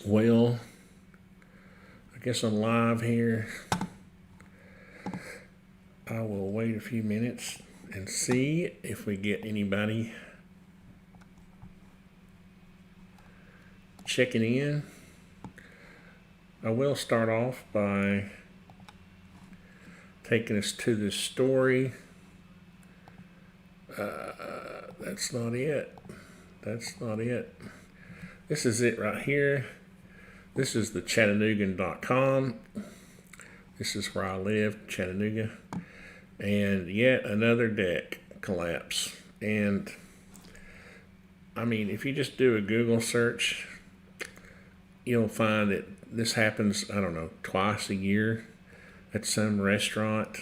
Well, I guess I'm live here. I will wait a few minutes and see if we get anybody checking in. I will start off by taking us to this story. That's not it. That's not it. This is it right here. This is the Chattanoogan.com. This is where I live, Chattanooga. And yet another deck collapse. And I mean, if you just do a Google search, you'll find that this happens, I don't know, twice a year at some restaurant.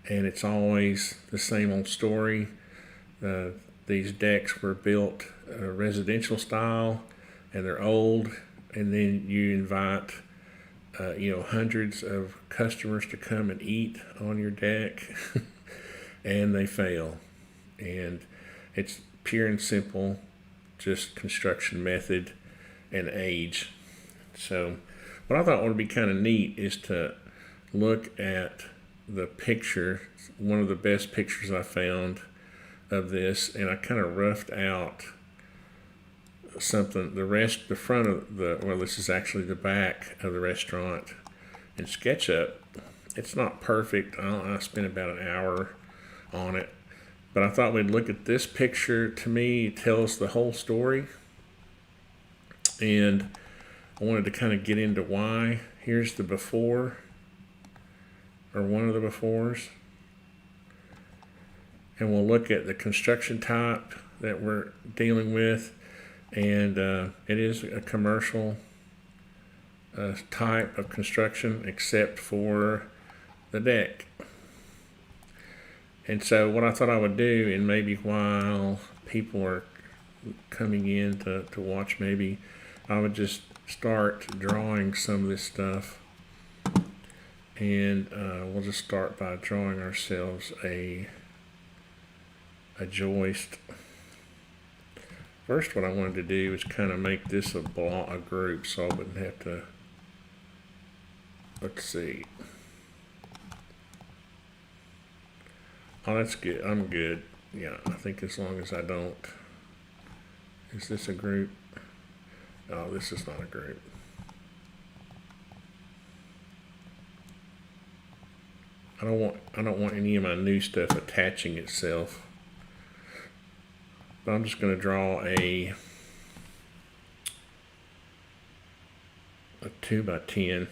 And it's always the same old story. These decks were built residential style, and they're old. And then you invite, hundreds of customers to come and eat on your deck, and they fail. And it's pure and simple, just construction method and age. So what I thought would be kind of neat is to look at the picture, one of the best pictures I found of this, and I kind of roughed out something, the front of this is actually the back of the restaurant in SketchUp. It's not perfect. I spent about an hour on it, but I thought we'd look at this picture. To me, it tells the whole story, and I wanted to kind of get into why. Here's the before, or one of the befores, and we'll look at the construction type that we're dealing with. And it is a commercial type of construction, except for the deck. And so what I thought I would do, and maybe while people are coming in to watch, maybe I would just start drawing some of this stuff. And we'll just start by drawing ourselves a joist. First, what I wanted to do is kind of make this a group, so I wouldn't have to, let's see. Oh, that's good. I'm good. Yeah, I think as long as I don't. Is this a group? Oh, this is not a group. I don't want any of my new stuff attaching itself. I'm just going to draw a 2x10.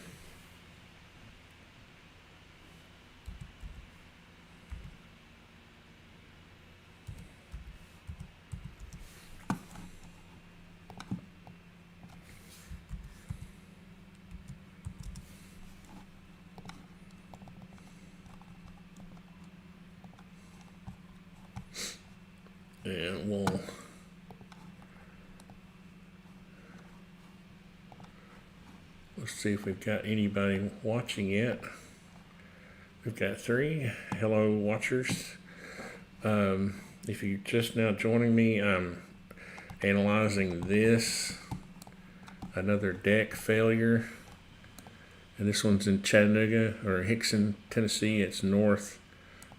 And let's see if we've got anybody watching yet. We've got 3. Hello, watchers. If you're just now joining me, I'm analyzing this, another deck failure. And this one's in Chattanooga, or Hickson, Tennessee. It's north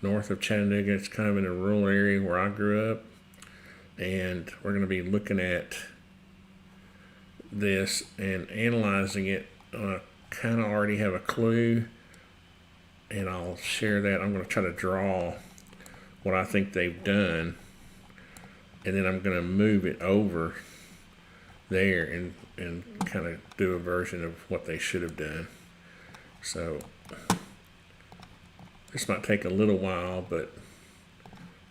of Chattanooga. It's kind of in a rural area where I grew up. And we're going to be looking at this and analyzing it. I kind of already have a clue, and I'll share that. I'm going to try to draw what I think they've done, and then I'm going to move it over there and kind of do a version of what they should have done. So this might take a little while, but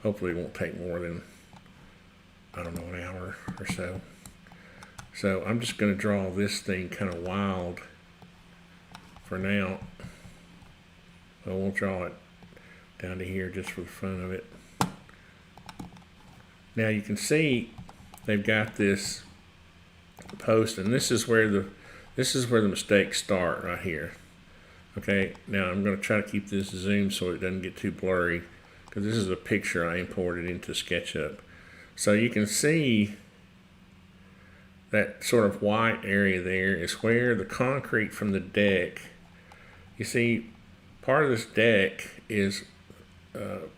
hopefully it won't take more than, I don't know, an hour or so. So I'm just going to draw this thing kind of wild for now. So we'll draw it down to here just for the fun of it. Now you can see they've got this post, and this is where the mistakes start right here. Okay, now I'm going to try to keep this zoomed so it doesn't get too blurry, because this is a picture I imported into SketchUp. So you can see that sort of white area there is where the concrete from the deck, you see, part of this deck is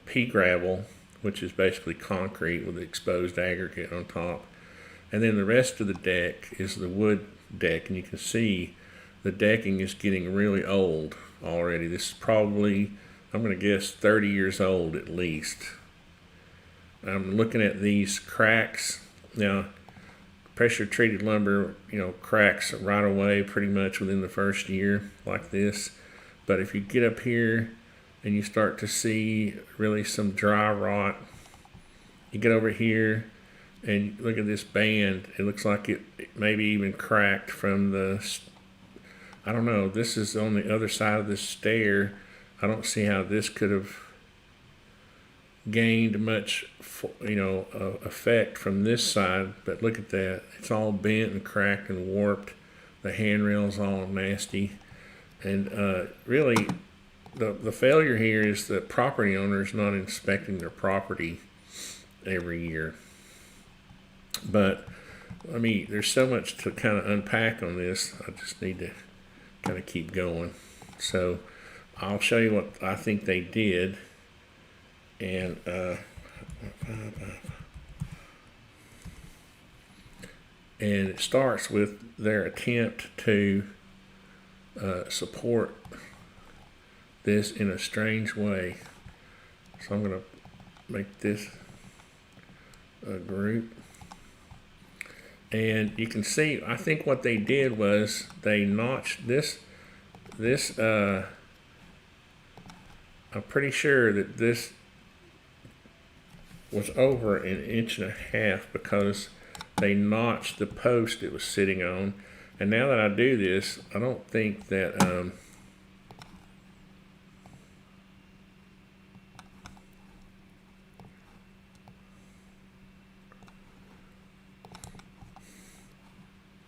pea gravel, which is basically concrete with exposed aggregate on top. And then the rest of the deck is the wood deck, and you can see the decking is getting really old already. This is probably, I'm going to guess, 30 years old at least. I'm looking at these cracks. Now, pressure treated lumber, cracks right away pretty much within the first year like this. But if you get up here and you start to see really some dry rot, you get over here and look at this band. It looks like it maybe even cracked from I don't know, this is on the other side of this stair. I don't see how this could have gained much, effect from this side, but look at that. It's all bent and cracked and warped. The handrail's all nasty. And really, the failure here is the property owner is not inspecting their property every year. But, there's so much to kind of unpack on this. I just need to kind of keep going. So, I'll show you what I think they did. And it starts with their attempt to support this in a strange way. So I'm going to make this a group. And you can see, I think what they did was they notched this I'm pretty sure that this was over 1.5 inches because they notched the post it was sitting on. And now that I do this, I don't think that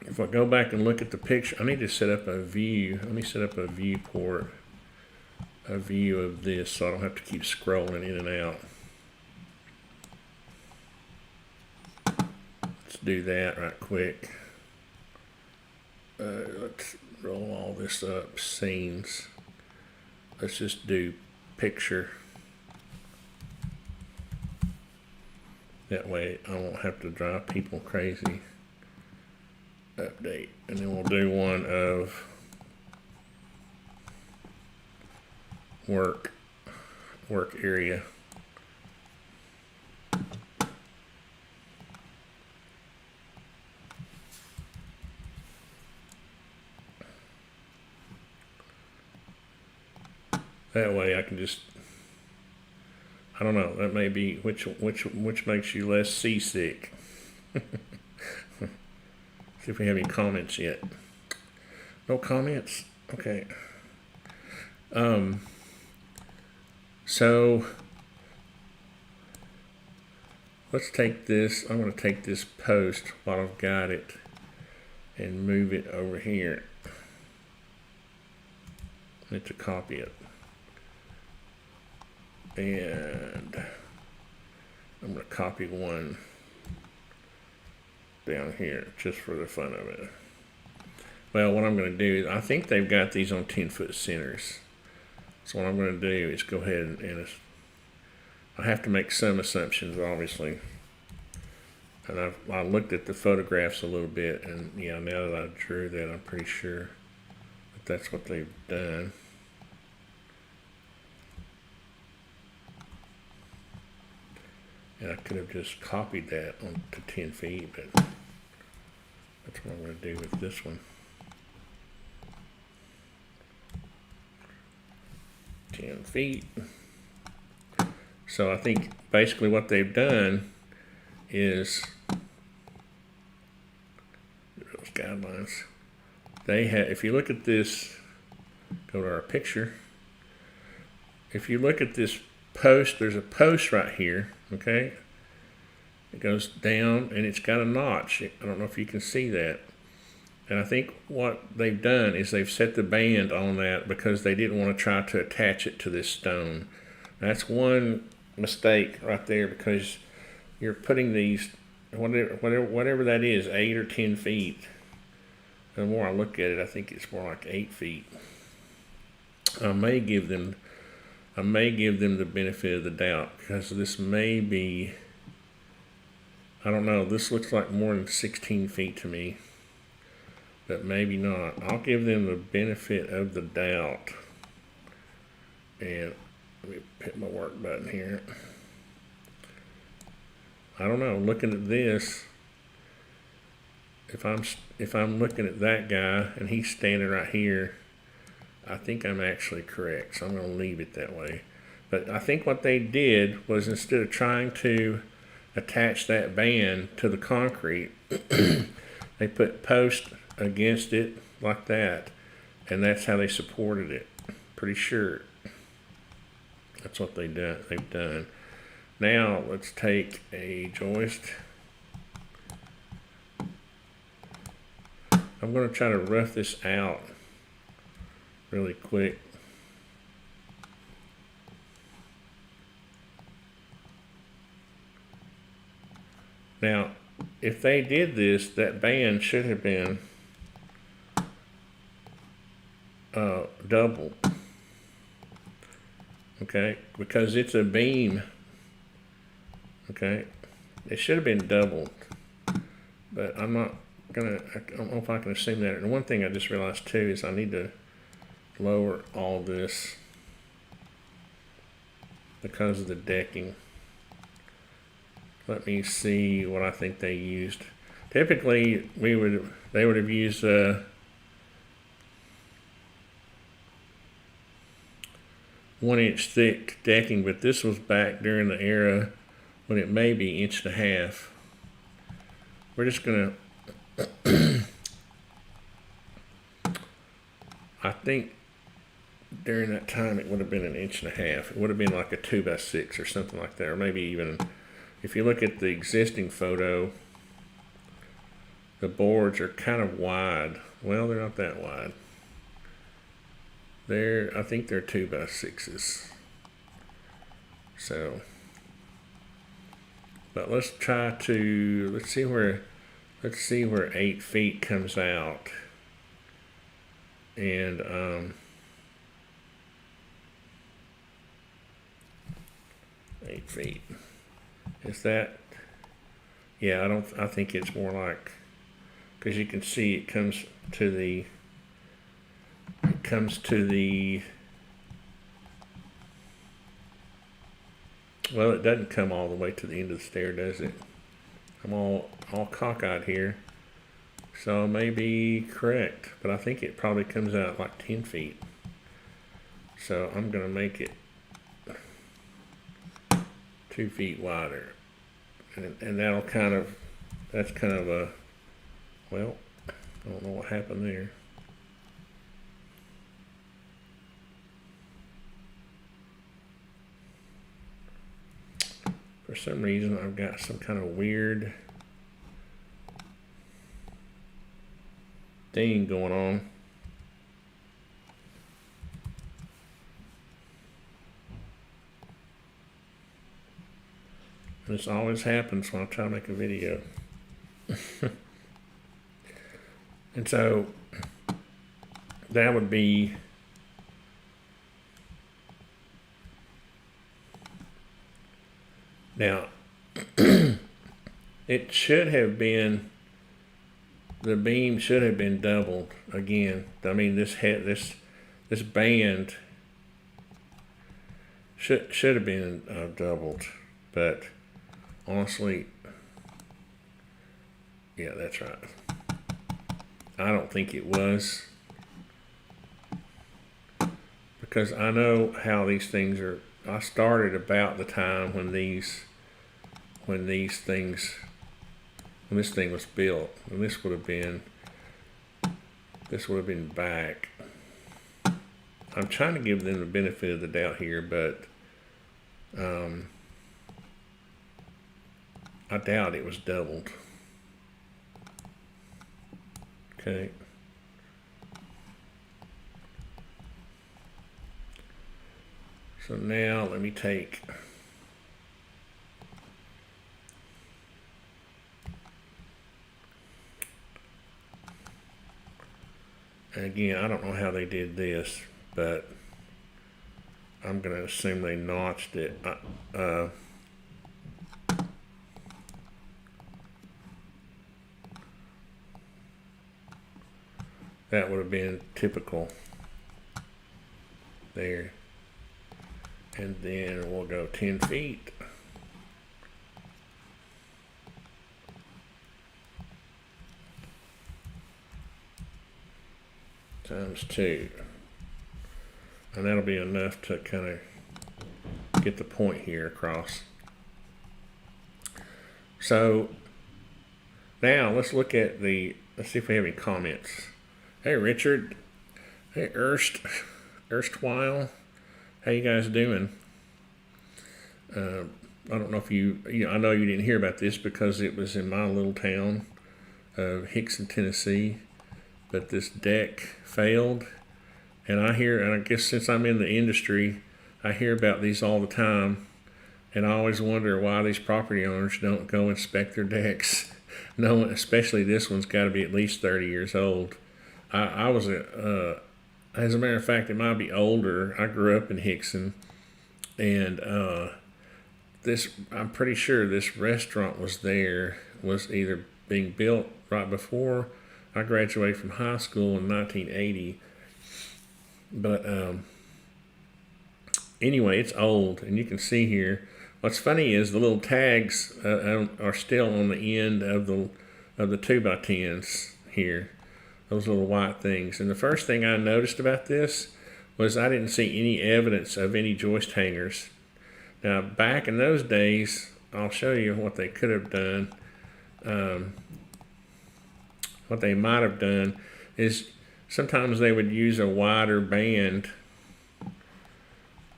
if I go back and look at the picture, I need to set up a view. Let me set up a viewport, a view of this, so I don't have to keep scrolling in and out. Let's do that right quick. Let's roll all this up, scenes. Let's just do picture. That way I won't have to drive people crazy. Update, and then we'll do one of work area. That way I can just, I don't know, that may be which makes you less seasick. See if we have any comments yet. No comments? Okay. So let's take this. I'm going to take this post while I've got it and move it over here. I need to copy it. And I'm going to copy one down here just for the fun of it. Well, what I'm going to do is, I think they've got these on 10-foot centers. So what I'm going to do is go ahead and I have to make some assumptions, obviously. And I looked at the photographs a little bit, and yeah, now that I drew that, I'm pretty sure that that's what they've done. And I could have just copied that onto 10 feet, but that's what I'm going to do with this one. 10 feet. So I think basically what they've done is, those guidelines, they have, if you look at this, go to our picture, if you look at this post, there's a post right here, okay? It goes down and it's got a notch. I don't know if you can see that. And I think what they've done is they've set the band on that because they didn't want to try to attach it to this stone. That's one mistake right there, because you're putting these whatever that is, 8 or 10 feet. The more I look at it, I think it's more like 8 feet. I may give them the benefit of the doubt, because this may be, I don't know, this looks like more than 16 feet to me, but maybe not. I'll give them the benefit of the doubt. And let me hit my work button here. I don't know, looking at this, if I'm looking at that guy and he's standing right here, I think I'm actually correct, so I'm going to leave it that way. But I think what they did was, instead of trying to attach that band to the concrete, they put posts against it like that, and that's how they supported it. Pretty sure that's what they've done. Now let's take a joist. I'm going to try to rough this out really quick. Now, if they did this, that band should have been doubled. Okay, because it's a beam. Okay, it should have been doubled, but I don't know if I can assume that. And one thing I just realized too is I need to lower all this because of the decking. Let me see what I think they used. Typically, they would have used 1 inch thick decking, but this was back during the era when it may be 1.5 inches. We're just gonna, I think during that time it would have been 1.5 inches. It would have been like a 2x6 or something like that, or maybe even, if you look at the existing photo, the boards are kind of wide. Well, they're not that wide. I think they're 2x6s. So, but let's see where 8 feet comes out. And 8 feet. Is that? Yeah, I think it's more like, because you can see it comes to the, well, it doesn't come all the way to the end of the stair, does it? I'm all cockeyed here, so I may be correct, but I think it probably comes out like 10 feet. So I'm going to make it 2 feet wider, and that's kind of a, well, I don't know what happened there. For some reason, I've got some kind of weird thing going on. This always happens when I try to make a video. And so that would be, now it should have been, the beam should have been doubled again. I mean, this band should have been doubled, but honestly, yeah, that's right. I don't think it was, because I know how these things are. I started about the time when this thing was built, and this would have been back. I'm trying to give them the benefit of the doubt here, but I doubt it was doubled. Okay. So now let me take And again, I don't know how they did this, but I'm going to assume they notched it. That would have been typical there. And then we'll go 10 feet. Times 2. And that'll be enough to kind of get the point here across. So now let's look at let's see if we have any comments. Hey Richard, hey erstwhile, how you guys doing? I don't know if I know you didn't hear about this because it was in my little town of Hickson, Tennessee, but this deck failed, and I guess since I'm in the industry, I hear about these all the time, and I always wonder why these property owners don't go inspect their decks. No, especially this one's got to be at least 30 years old. I was as a matter of fact, it might be older. I grew up in Hickson, and I'm pretty sure this restaurant was either being built right before I graduated from high school in 1980. But anyway, it's old, and you can see here. What's funny is the little tags are still on the end of the 2x10s here. Those little white things. And the first thing I noticed about this was I didn't see any evidence of any joist hangers. Now, back in those days, I'll show you what they could have done. What they might have done is sometimes they would use a wider band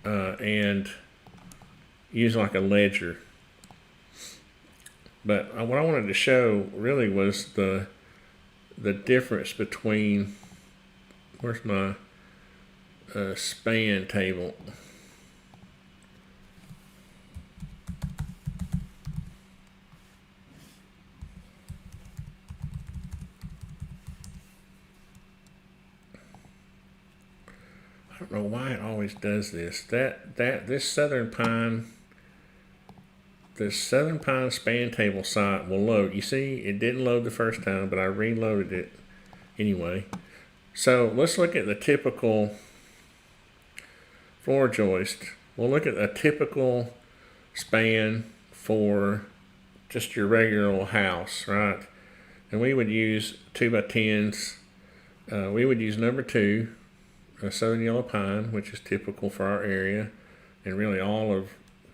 and use like a ledger. But what I wanted to show really was the difference between, where's my span table? I don't know why it always does this. This southern pine span table site will load. You see, it didn't load the first time, but I reloaded it anyway. So let's look at the typical floor joist. We'll look at a typical span for just your regular house, right? And we would use 2x10s. We would use number 2, a southern yellow pine, which is typical for our area and really all of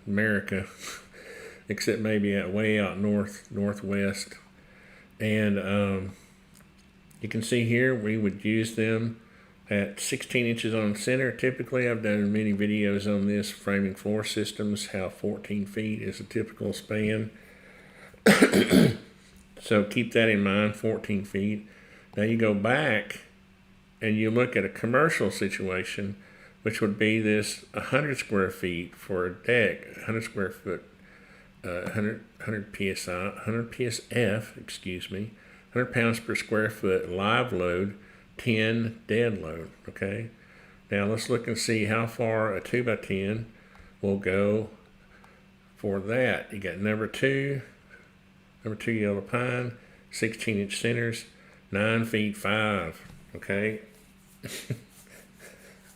America. Except maybe way out northwest. And you can see here we would use them at 16 inches on center. Typically, I've done many videos on this, framing floor systems, how 14 feet is a typical span. So keep that in mind, 14 feet. Now you go back and you look at a commercial situation, which would be this 100 square feet for a deck, 100 square foot. 100 psi, 100 psf, excuse me, 100 pounds per square foot live load, 10 dead load. Okay, now let's look and see how far a 2x10 will go for that. You got number 2 yellow pine, 16-inch centers, 9 feet 5. Okay,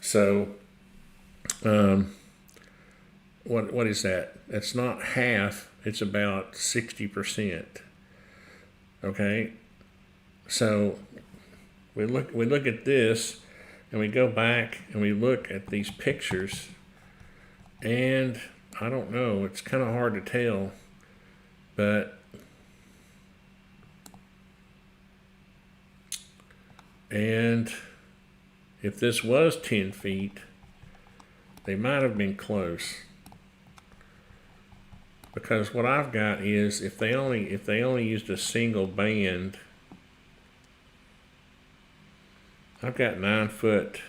so what is that? It's not half, it's about 60%. Okay? So we look at this and we go back and we look at these pictures, and I don't know, it's kind of hard to tell, but and if this was 10 feet, they might have been close. Because what I've got is if they only used a single band, I've got 9 foot,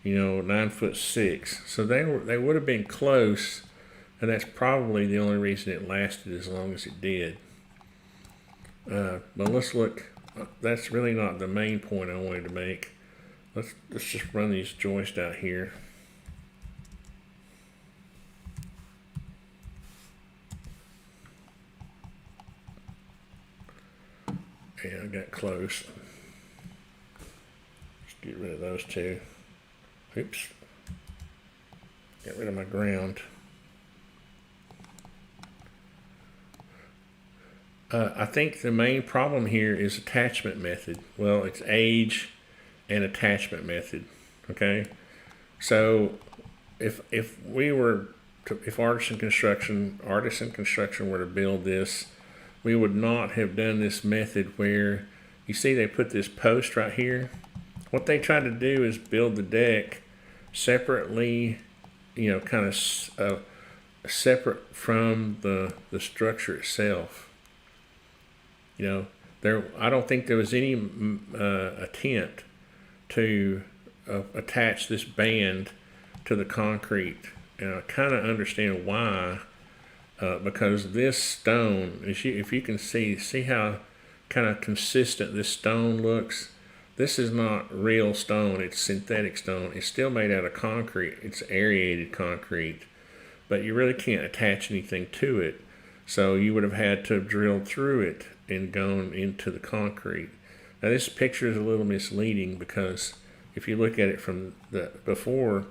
9'6". So they would have been close, and that's probably the only reason it lasted as long as it did. But let's look that's really not the main point I wanted to make. Let's just run these joists out here. Yeah, I got close. Just get rid of those two. Oops. Get rid of my ground. I think the main problem here is attachment method. Well, it's age and attachment method. Okay, so if Artisan Construction were to build this, we would not have done this method where you see they put this post right here. What they try to do is build the deck separately, you know, kind of separate from the structure itself. You know, I don't think there was any attempt to attach this band to the concrete, and I kind of understand why. Because this stone, if you can see how kind of consistent this stone looks. This is not real stone, it's synthetic stone. It's still made out of concrete. It's aerated concrete, but you really can't attach anything to it. So you would have had to have drilled through it and gone into the concrete. Now this picture is a little misleading because if you look at it from the before,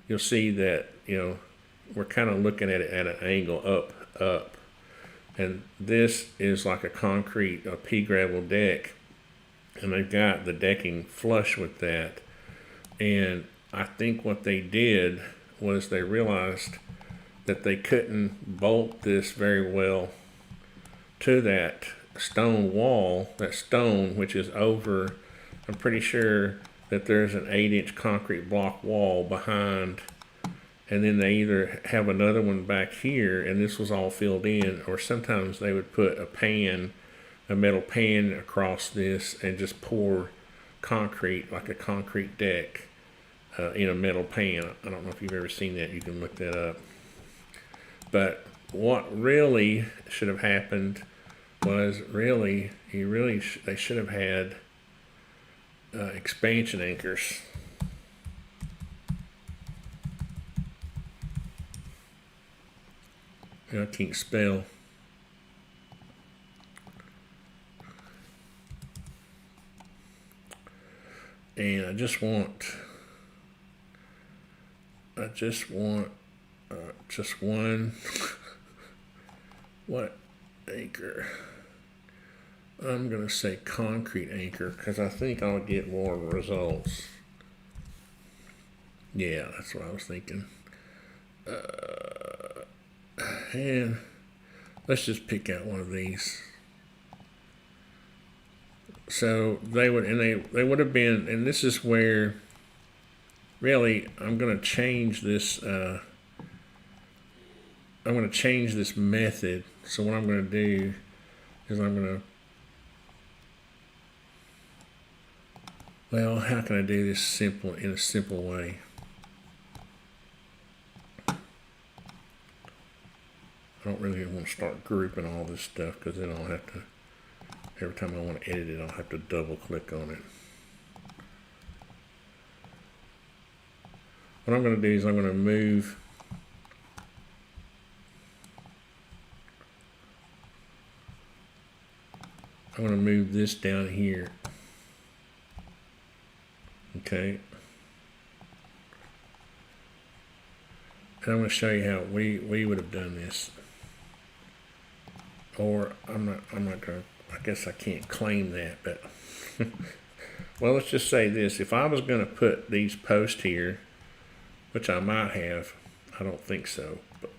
you'll see that, you know, we're kind of looking at it at an angle up. And this is like a concrete, a pea gravel deck. And they've got the decking flush with that. And I think what they did was they realized that they couldn't bolt this very well to that stone wall, that stone which is over, I'm pretty sure that there's an 8-inch concrete block wall behind, and then they either have another one back here and this was all filled in, or sometimes they would put a metal pan across this and just pour concrete, like a concrete deck, in a metal pan. I don't know if you've ever seen that. You can look that up. But what really should have happened was they should have had expansion anchors. I can't spell. And I just want just one what anchor? I'm gonna say concrete anchor because I think I'll get more results. Yeah, that's what I was thinking. And let's just pick out one of these. So they would have been, and this is where really I'm going to change this. I'm going to change this method. So what I'm going to do is I'm going to, well, how can I do this in a simple way? I don't really want to start grouping all this stuff because then I'll have to, every time I want to edit it, I'll have to double click on it. What I'm going to do is I'm going to move this down here. Okay. And I'm going to show you how we would have done this. Or I'm not going to, I guess I can't claim that, but well, let's just say this. If I was going to put these posts here, which I might have, I don't think so, but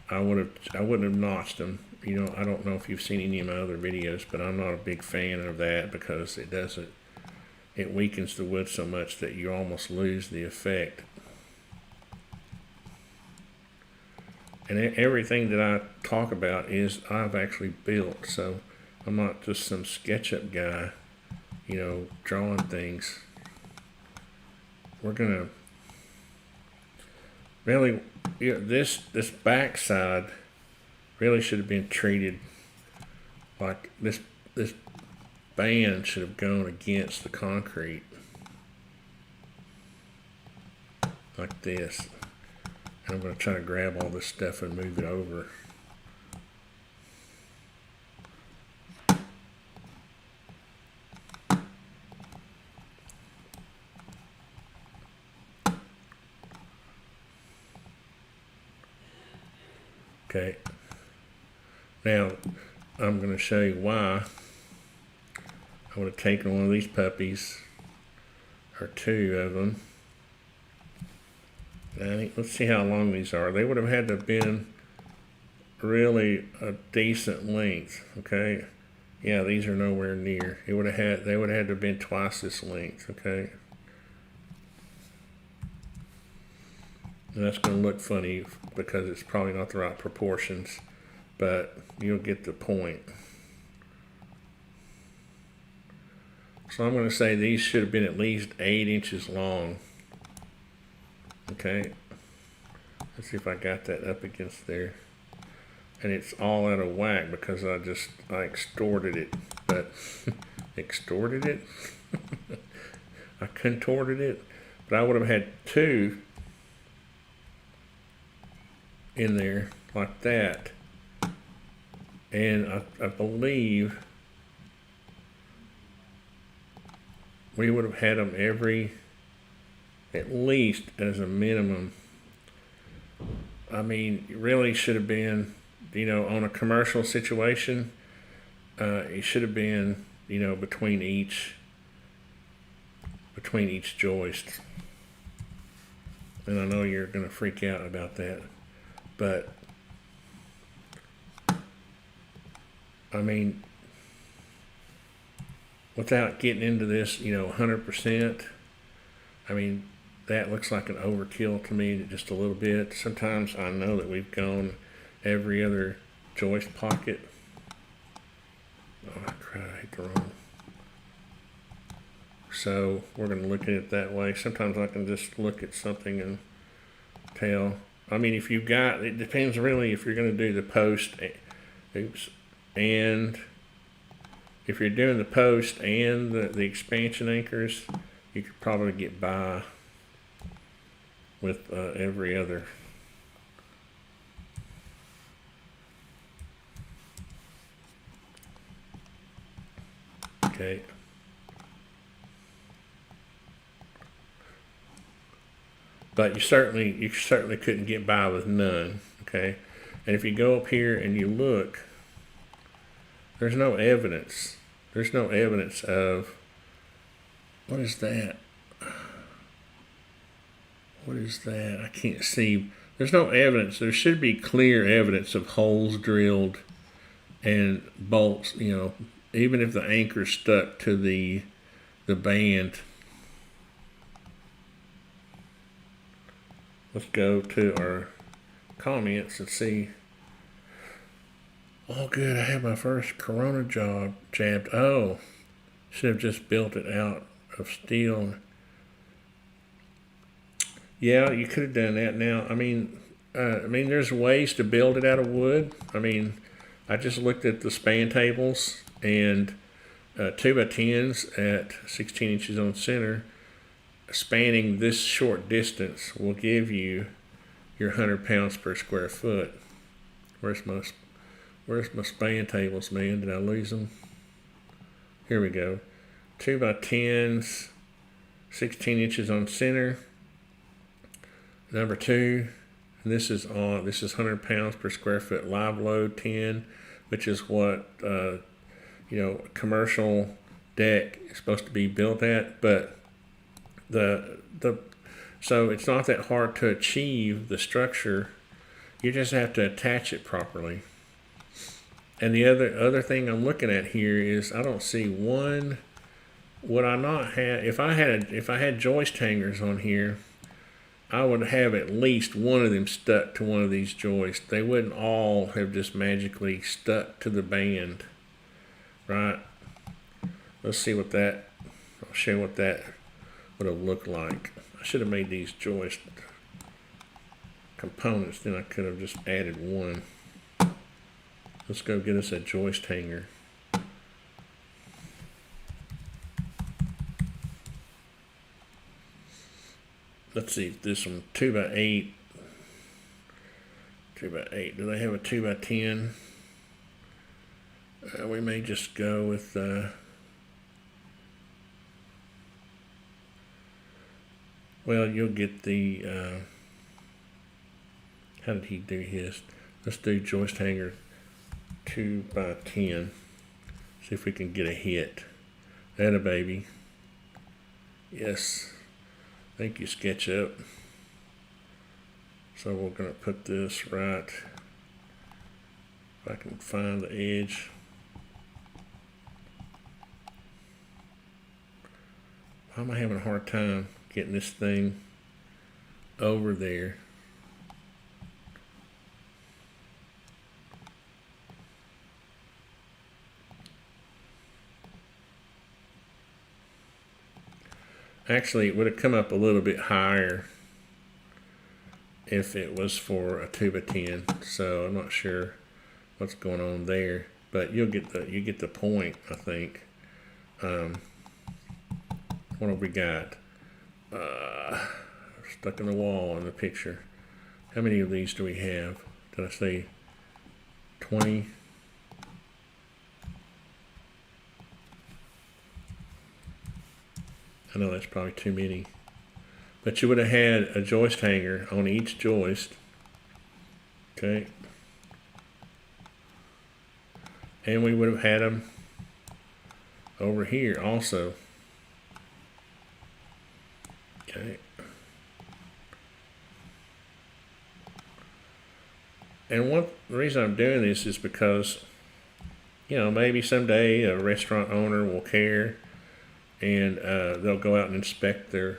I wouldn't have notched them. You know, I don't know if you've seen any of my other videos, but I'm not a big fan of that because it weakens the wood so much that you almost lose the effect. And everything that I talk about is I've actually built, so I'm not just some SketchUp guy, you know, drawing things. We're gonna really, you know, this back side really should have been treated like this band should have gone against the concrete. Like this. And I'm going to try to grab all this stuff and move it over. Okay. Now, I'm going to show you why I would have taken one of these puppies, or two of them. Let's see how long these are. They would have had to have been really a decent length, okay? Yeah, these are nowhere near. They would have had to have been twice this length, okay? And that's going to look funny because it's probably not the right proportions, but you'll get the point. So I'm going to say these should have been at least 8 inches long. Okay. Let's see if I got that up against there. And it's all out of whack because I extorted it. But, extorted it? I contorted it. But I would have had 2 in there like that. And I believe we would have had them at least as a minimum. I mean, it really should have been, on a commercial situation, it should have been, between each joist. And I know you're going to freak out about that, but I mean, without getting into this, 100%, I mean, that looks like an overkill to me, just a little bit. Sometimes I know that we've gone every other joist pocket. Oh, crap, I hit the wrong. So we're going to look at it that way. Sometimes I can just look at something and tell. I mean, it depends really if you're going to do the post, and if you're doing the post and the expansion anchors, you could probably get by with every other. Okay. But you certainly couldn't get by with none. Okay. And if you go up here and you look, there's no evidence. There's no evidence of, what is that? What is that? I can't see. There's no evidence. There should be clear evidence of holes drilled and bolts, even if the anchor stuck to the band. Let's go to our comments and see. Oh, good. I have my first Corona job jabbed. Oh, should have just built it out of steel. Yeah, you could have done that. Now, I mean, there's ways to build it out of wood. I mean, I just looked at the span tables, and 2x10s at 16 inches on center, spanning this short distance will give you your 100 pounds per square foot. Where's my span tables, man? Did I lose them? Here we go. 2x10s, 16 inches on center. Number 2, and this is 100 pounds per square foot live load 10, which is what a commercial deck is supposed to be built at. But so it's not that hard to achieve the structure. You just have to attach it properly. And the other thing I'm looking at here is I don't see one. Would I not have, if I had joist hangers on here, I would have at least one of them stuck to one of these joists. They wouldn't all have just magically stuck to the band, right? Let's see what that, I'll show you what that would have looked like. I should have made these joist components, then I could have just added one. Let's go get us a joist hanger. let's see if this one 2x8. 2x8. Do they have a 2x10? We may just go with well, you'll get the how did he do his? Let's do joist hanger 2x10. See if we can get a hit. That a baby. Yes. Thank you, SketchUp. So we're going to put this right, if I can find the edge. Why am I having a hard time getting this thing over there? Actually, it would have come up a little bit higher if it was for a 2x10. So I'm not sure what's going on there, but you get the point, I think. What have we got? Stuck in the wall in the picture. How many of these do we have? Did I say 20? I know that's probably too many. But you would have had a joist hanger on each joist. Okay. And we would have had them over here also. Okay. And the reason I'm doing this is because, you know, maybe someday a restaurant owner will care and they'll go out and inspect their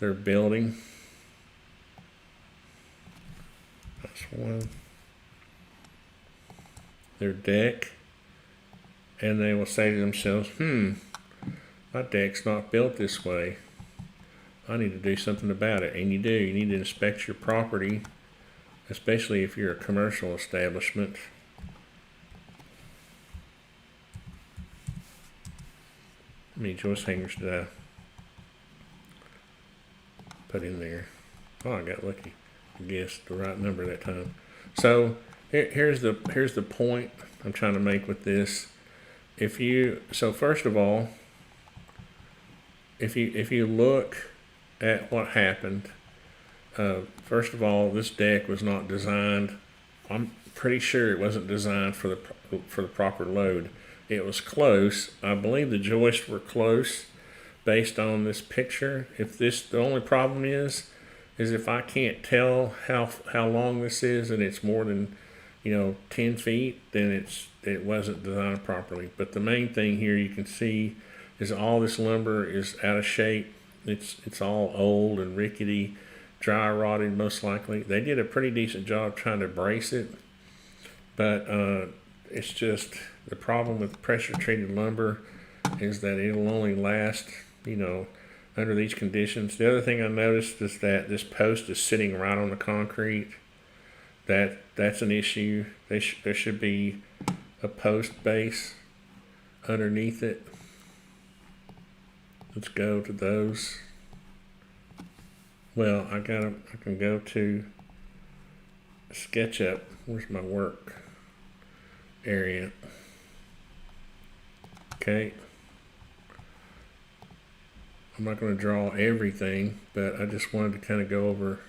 building. That's one. Their deck. And they will say to themselves, my deck's not built this way. I need to do something about it. And you do. You need to inspect your property, especially if you're a commercial establishment. How many joist hangers did I put in there? Oh, I got lucky. I guessed the right number that time. So here's the point I'm trying to make with this. So first of all, if you look at what happened, first of all, this deck was not designed. I'm pretty sure it wasn't designed for the proper load. It was close. I believe the joists were close based on this picture. The only problem is if I can't tell how long this is and it's more than 10 feet, then it wasn't designed properly. But the main thing here you can see is all this lumber is out of shape. It's all old and rickety, dry rotted most likely. They did a pretty decent job trying to brace it, but it's just the problem with pressure treated lumber is that it'll only last under these conditions. The other thing I noticed is that this post is sitting right on the concrete. That's an issue. There should be a post base underneath it. Let's go to those. Well, I can go to SketchUp. Where's my work area? Okay. I'm not going to draw everything, but I just wanted to kind of go over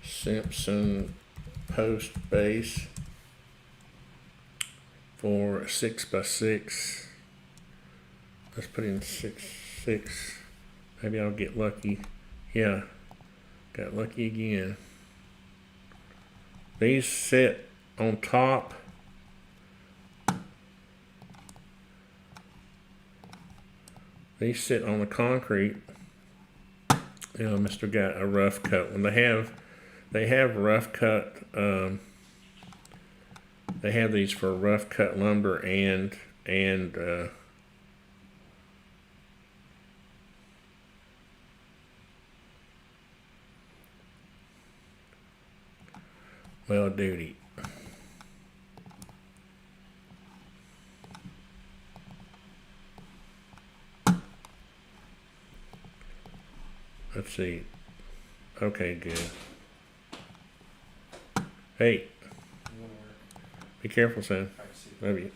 Simpson post base for a 6x6. Let's put in 6x6. Maybe I'll get lucky. Yeah, got lucky again. These sit on top. These sit on the concrete. Mr. got a rough cut. When they have rough cut. They have these for rough cut lumber and well, duty. let's see. Okay, good. Hey, be careful, son. Love you.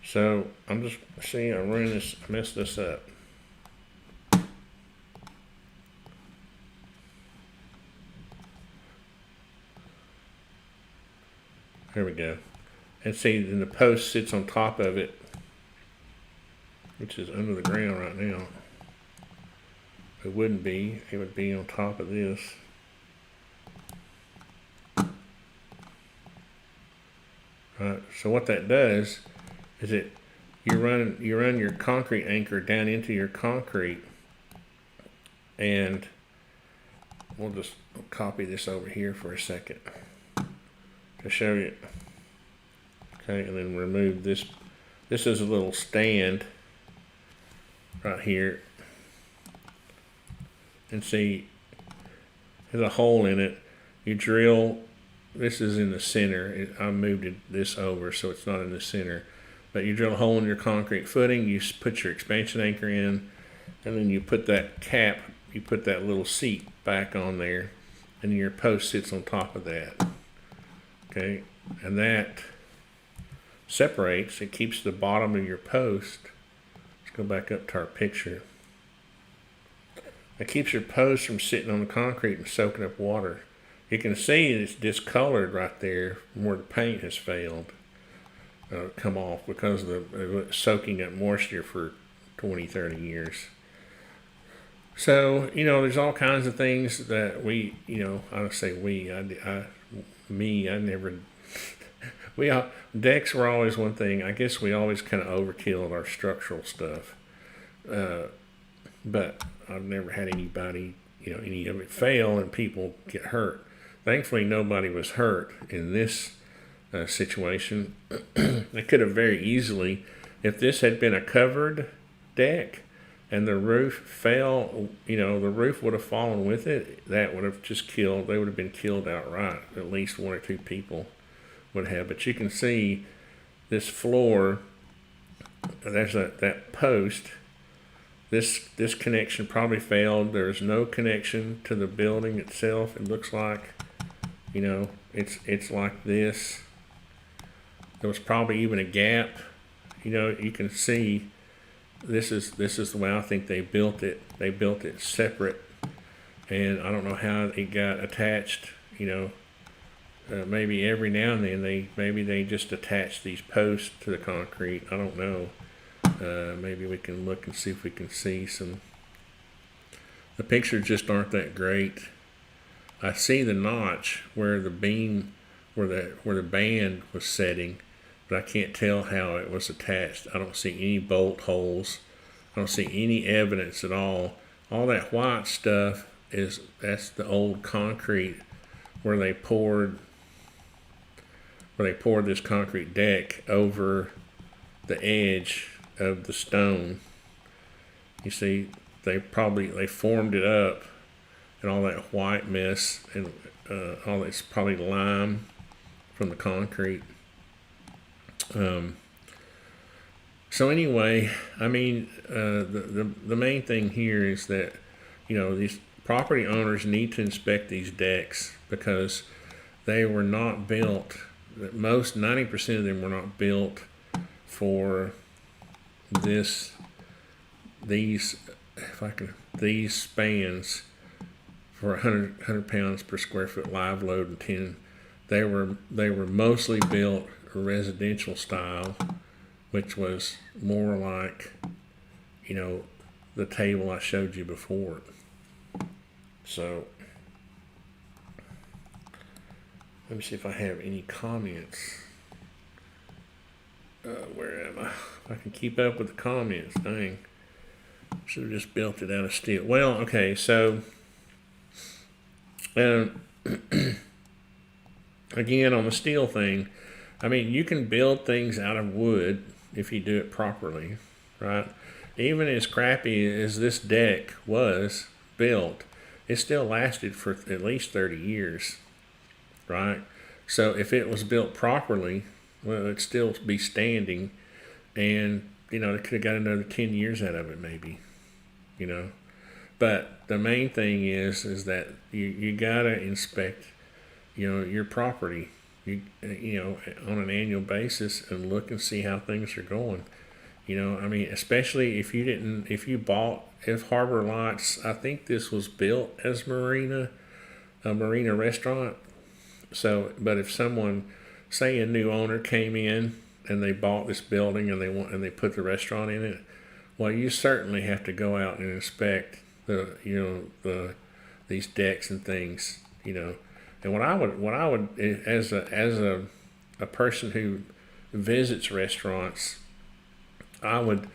So I'm just seeing I messed this up. There we go. And see, then the post sits on top of it, which is under the ground right now. It wouldn't be. It would be on top of this. Right. So what that does is you run your concrete anchor down into your concrete, and we'll just copy this over here for a second to show you. Okay, and then remove this. This is a little stand right here, and see there's a hole in it. You drill. This is in the center. I moved this over so it's not in the center. But you drill a hole in your concrete footing, you put your expansion anchor in, and then you put that cap, you put that little seat back on there, and your post sits on top of that. Okay, and that separates, it keeps the bottom of your post. Let's go back up to our picture. It keeps your post from sitting on the concrete and soaking up water. You can see it's discolored right there where the paint has failed. Come off because of the soaking up moisture for 20, 30 years. So, there's all kinds of things that we, I don't say we, I never, decks were always one thing. I guess we always kind of overkilled our structural stuff. But I've never had anybody, any of it fail and people get hurt. Thankfully, nobody was hurt in this situation. It could have very easily, if this had been a covered deck and the roof fell, the roof would have fallen with it. That would have just killed, they would have been killed outright. At least one or two people would have. But you can see this floor, there's that post. This connection probably failed. There's no connection to the building itself. It looks like, it's like this. There was probably even a gap. You can see this is the way I think they built it. They built it separate, and I don't know how it got attached. Maybe every now and then they just attach these posts to the concrete. I don't know. Maybe we can look and see if we can see some. The pictures just aren't that great. I see the notch where the beam, where the band was setting, but I can't tell how it was attached. I don't see any bolt holes. I don't see any evidence at all. All that white stuff that's the old concrete where they poured this concrete deck over the edge of the stone. You see, they formed it up, and all that white mess and all that's probably lime from the concrete. So anyway, I mean, the main thing here is that these property owners need to inspect these decks because they were not built. Most 90% of them were not built for these spans for 100 pounds per square foot live load and 10. They were mostly built residential style, which was more like the table I showed you before. So let me see if I have any comments. Where am I? If I can keep up with the comments, dang. Should have just built it out of steel. Well, okay, so again, on the steel thing, I mean, you can build things out of wood if you do it properly, right? Even as crappy as this deck was built, it still lasted for at least 30 years, right? So if it was built properly, Well, it'd still be standing, and they could have got another 10 years out of it, maybe. You know, but the main thing is that you gotta inspect, your property, on an annual basis and look and see how things are going. I mean, especially if Harbor Lots, I think this was built as a marina restaurant. So, but if someone, say a new owner came in and they bought this building and they put the restaurant in it, well, you certainly have to go out and inspect these decks and things. And what I would as a person who visits restaurants, I'm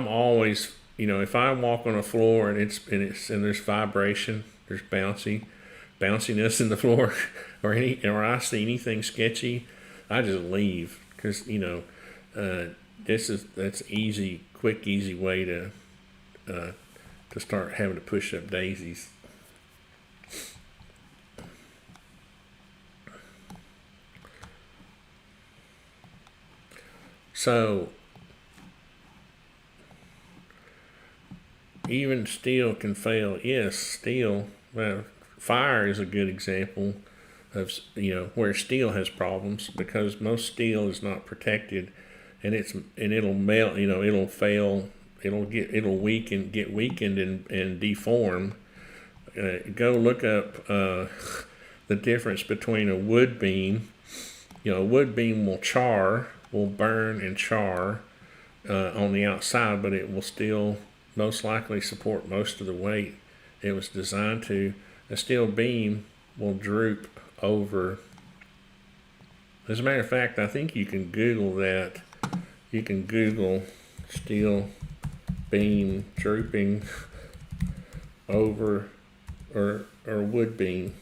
always, if I walk on a floor and there's vibration, there's bounciness in the floor, or I see anything sketchy, I just leave, because that's quick, easy way to start having to push up daisies. So even steel can fail. Yes, steel. Well, fire is a good example of where steel has problems, because most steel is not protected, and it'll melt. It'll fail. It'll get weakened and deform. Go look up the difference between a wood beam. A wood beam will burn and char on the outside, but it will still most likely support most of the weight it was designed to. A steel beam will droop over. As a matter of fact, I think you can Google that. You can Google steel beam drooping over or wood beam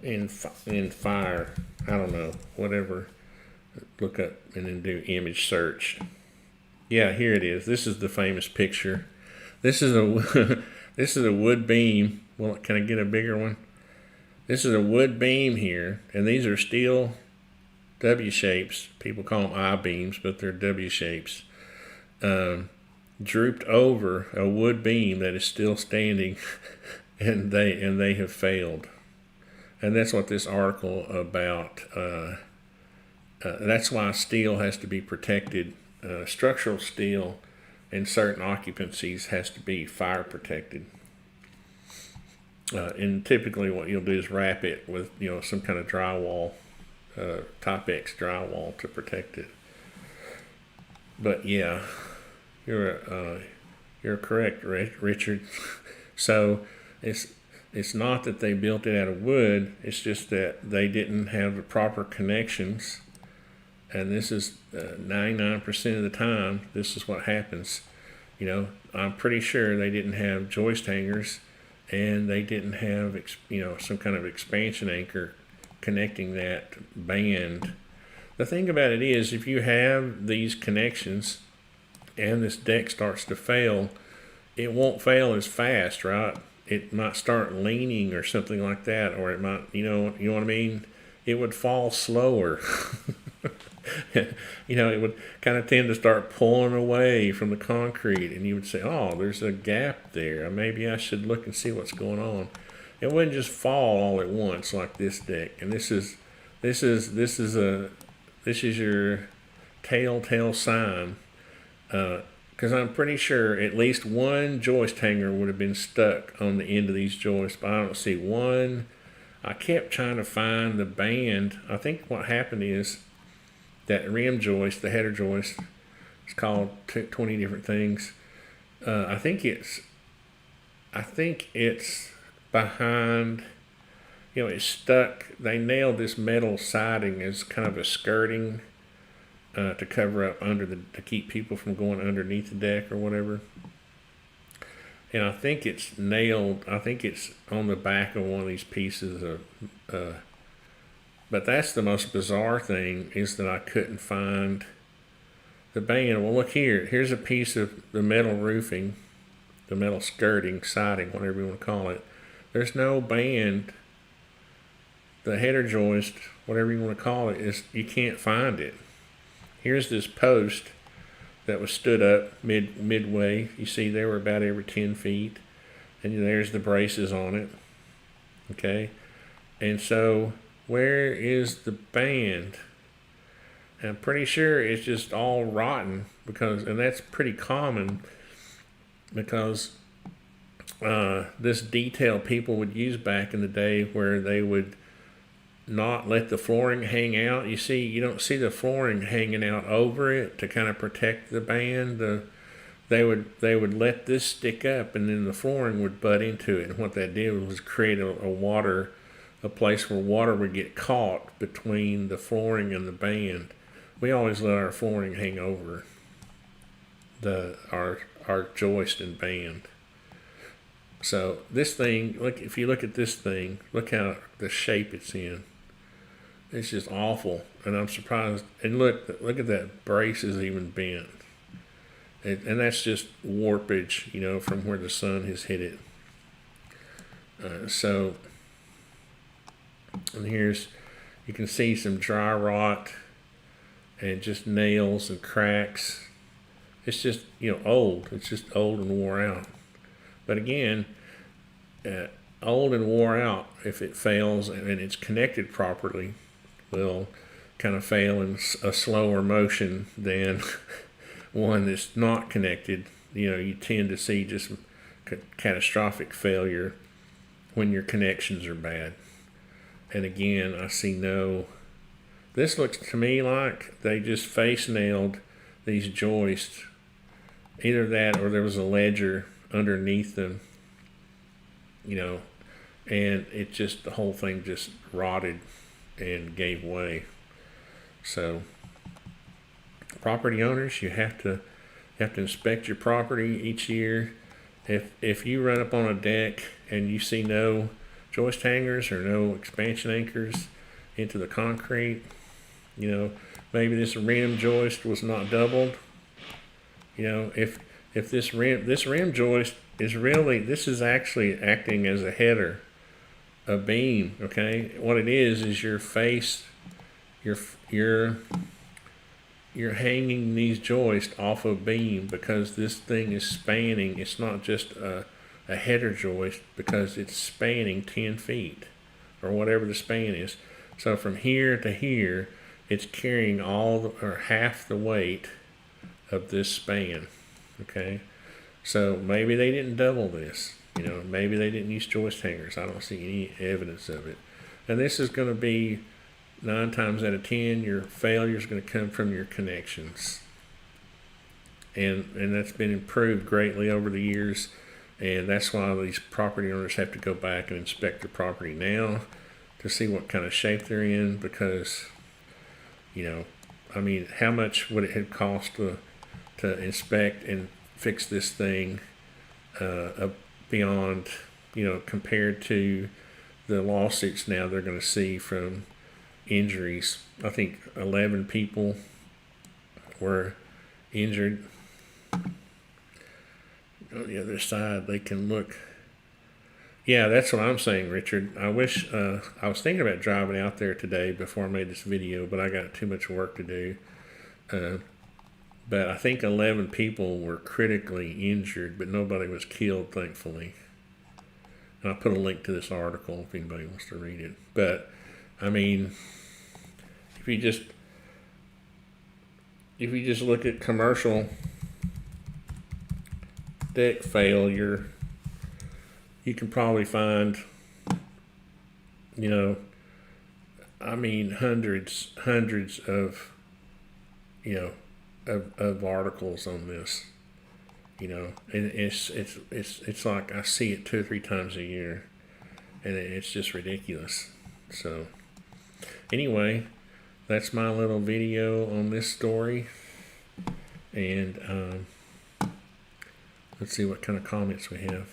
in fire. I don't know, whatever. Look up and then do image search. Yeah, here it is. This is the famous picture. This is a wood beam. Well, can I get a bigger one? This is a wood beam here, and these are steel W shapes. People call them I beams, but they're W shapes. Drooped over a wood beam that is still standing, and they have failed. And that's what this article about. That's why steel has to be protected. Structural steel in certain occupancies has to be fire protected. And typically what you'll do is wrap it with some kind of drywall, Top-X drywall to protect it. But yeah, you're correct, Richard. So it's not that they built it out of wood, it's just that they didn't have the proper connections. And this is 99% of the time, this is what happens. I'm pretty sure they didn't have joist hangers, and they didn't have some kind of expansion anchor connecting that band. The thing about it is, if you have these connections and this deck starts to fail, it won't fail as fast, right? It might start leaning or something like that, or it might, you know what I mean? It would fall slower. It would kind of tend to start pulling away from the concrete, and you would say, oh, there's a gap there. Maybe I should look and see what's going on. It wouldn't just fall all at once like this deck. And this is your telltale sign, because I'm pretty sure at least one joist hanger would have been stuck on the end of these joists, but I don't see one. I kept trying to find the band. I think what happened is that rim joist, the header joist, it's called 20 different things. I think it's behind, it's stuck. They nailed this metal siding as kind of a skirting to cover up to keep people from going underneath the deck or whatever. And I think it's nailed. I think it's on the back of one of these pieces of. But that's the most bizarre thing, is that I couldn't find the band. Well, look here. Here's a piece of the metal roofing, the metal skirting, siding, whatever you want to call it. There's no band the header joist, whatever you want to call it, is you can't find it. Here's this post that was stood up midway. You see they were about every 10 feet. And there's the braces on it. Okay. And so where is the band? And I'm pretty sure it's just all rotten, and that's pretty common, because this detail people would use back in the day, where they would not let the flooring hang out. You see, you don't see the flooring hanging out over it to kind of protect the band. They would let this stick up, and then the flooring would butt into it. And what that did was create a place where water would get caught between the flooring and the band. We always let our flooring hang over our joist and band. So this thing, look, if you look at this thing, look how the shape it's in. It's just awful, and I'm surprised. And look at that brace is even bent. And that's just warpage, from where the sun has hit it. And you can see some dry rot and just nails and cracks. It's just, old. It's just old and wore out. But again, old and wore out, if it fails and it's connected properly, will kind of fail in a slower motion than one that's not connected. You tend to see just catastrophic failure when your connections are bad. And again, I see this looks to me like they just face nailed these joists. Either that, or there was a ledger underneath them, and the whole thing just rotted and gave way. So property owners, you have to inspect your property each year. If you run up on a deck and you see no joist hangers or no expansion anchors into the concrete, maybe this rim joist was not doubled. If this rim joist this is actually acting as a header, a beam. Okay, what it is your face, you're hanging these joists off a beam, because this thing is spanning. It's not just a header joist, because it's spanning 10 feet or whatever the span is. So from here to here, it's carrying half the weight of this span. Okay, so maybe they didn't double this. Maybe they didn't use joist hangers. I don't see any evidence of it. And this is going to be 9 times out of 10, your failure is going to come from your connections. And that's been improved greatly over the years. And that's why these property owners have to go back and inspect their property now to see what kind of shape they're in, because, how much would it have cost to inspect and fix this thing beyond, compared to the lawsuits now they're going to see from injuries. I think 11 people were injured. On the other side, they can look. Yeah, that's what I'm saying, Richard. I wish I was thinking about driving out there today before I made this video, but I got too much work to do. But I think 11 people were critically injured, but nobody was killed, thankfully. And I'll put a link to this article if anybody wants to read it. But if you just look at commercial deck failure, you can probably find, hundreds of, of articles on this, and it's like I see it 2 or 3 times a year, and it's just ridiculous. So anyway, that's my little video on this story, and let's see what kind of comments we have.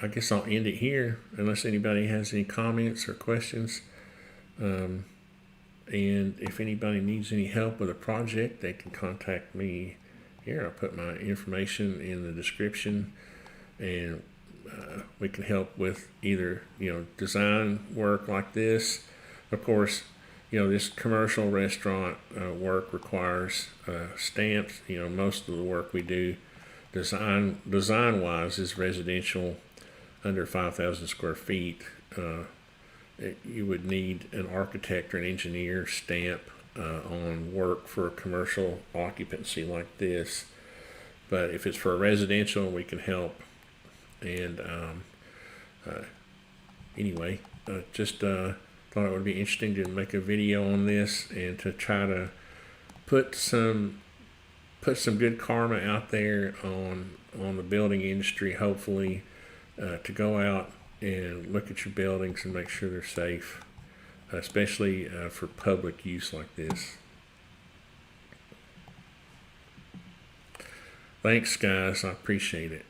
I guess I'll end it here unless anybody has any comments or questions. And if anybody needs any help with a project, they can contact me here. I'll put my information in the description, and we can help with either, design work like this. Of course, this commercial restaurant work requires stamps. Most of the work we do design wise is residential under 5,000 square feet. You would need an architect or an engineer stamp on work for a commercial occupancy like this. But if it's for a residential, we can help. And anyway, just thought it would be interesting to make a video on this and to try to put some good karma out there on the building industry, hopefully, to go out and look at your buildings and make sure they're safe, especially for public use like this. Thanks, guys. I appreciate it.